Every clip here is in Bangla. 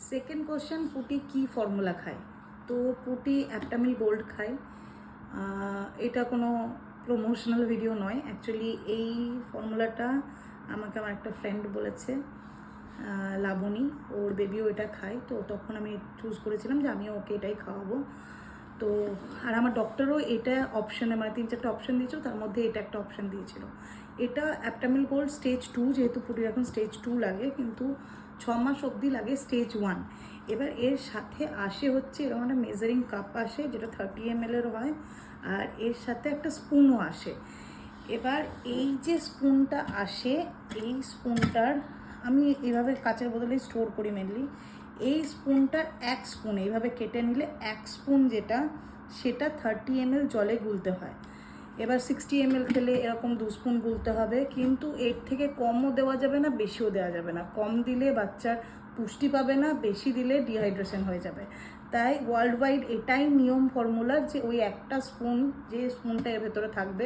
সেকেন্ড কোশ্চেন, পুটি কি ফর্মুলা খায়? তো পুটি অ্যাপটামিল গোল্ড খায়। এটা কোনো প্রমোশনাল ভিডিও নয়, অ্যাকচুয়ালি এই ফর্মুলাটা আমাকে আমার একটা ফ্রেন্ড বলেছে, লাবণী, ওর বেবিও এটা খায়। তো তখন আমি চুজ করেছিলাম যে আমিও ওকে এটাই খাওয়াবো। তো আর আমার ডক্টরও এটা অপশানে, মানে 3-4টা অপশান দিয়েছিল, তার মধ্যে এটা একটা অপশান দিয়েছিল। এটা অ্যাপটামিল গোল্ড স্টেজ 2, যেহেতু পুটির এখন স্টেজ 2 লাগে, কিন্তু 6 মাস অবধি লাগে স্টেজ 1। এবার এর সাথে আসে হচ্ছে এরকম একটা মেজারিং কাপ আসে, যেটা 30 ml হয়, আর এর সাথে একটা স্পুনও আসে। এবার এই যে স্পুনটা আসে, এই স্পুনটার আমি এইভাবে কাচের বোতলে স্টোর করি মেনলি। এই স্পুনটার 1 স্পুন এইভাবে কেটে নিলে 1 স্পুন যেটা, সেটা 30 ml জলে গুলতে হয়। এবার 60 ml খেলে এরকম 2 স্পুন গুলতে হবে, কিন্তু এর থেকে কমও দেওয়া যাবে না, বেশিও দেওয়া যাবে না। কম দিলে বাচ্চার পুষ্টি পাবে না, বেশি দিলে ডিহাইড্রেশন হয়ে যাবে। তাই ওয়ার্ল্ড ওয়াইড এটাই নিয়ম ফর্মুলার, যে ওই একটা স্পুন, যে স্পুনটা এর ভেতরে থাকবে,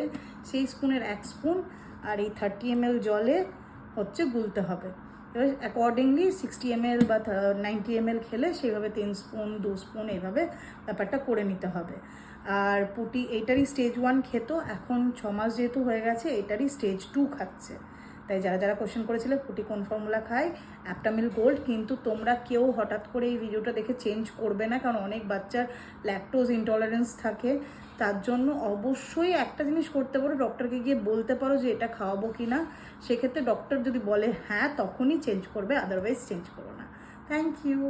সেই স্পুনের 1 স্পুন আর এই 30 ml জলে হচ্ছে গুলতে হবে। এবার অ্যাকর্ডিংলি 60 ml বা 90 ml খেলে সেইভাবে 3 স্পুন 2 স্পুন এইভাবে ব্যাপারটা করে নিতে হবে। আর পুটি এইটারই স্টেজ 1 খেত, এখন 6 মাস যেহেতু হয়ে গেছে এটারই স্টেজ 2 খাচ্ছে। তাই যারা যারা কোশ্চেন করেছিল পুটি কোন ফর্মুলা খায়, অ্যাপটামিল গোল্ড। কিন্তু তোমরা কেউ হঠাৎ করে এই ভিডিওটা দেখে চেঞ্জ করবে না, কারণ অনেক বাচ্চার ল্যাকটোজ ইনটলারেন্স থাকে। তার জন্য অবশ্যই একটা জিনিস করতে পারো, ডক্টরকে গিয়ে বলতে পারো যে এটা খাওয়াবো কি না। সেক্ষেত্রে ডক্টর যদি বলে হ্যাঁ, তখনই চেঞ্জ করবে, আদারওয়াইজ চেঞ্জ করো না। Thank you.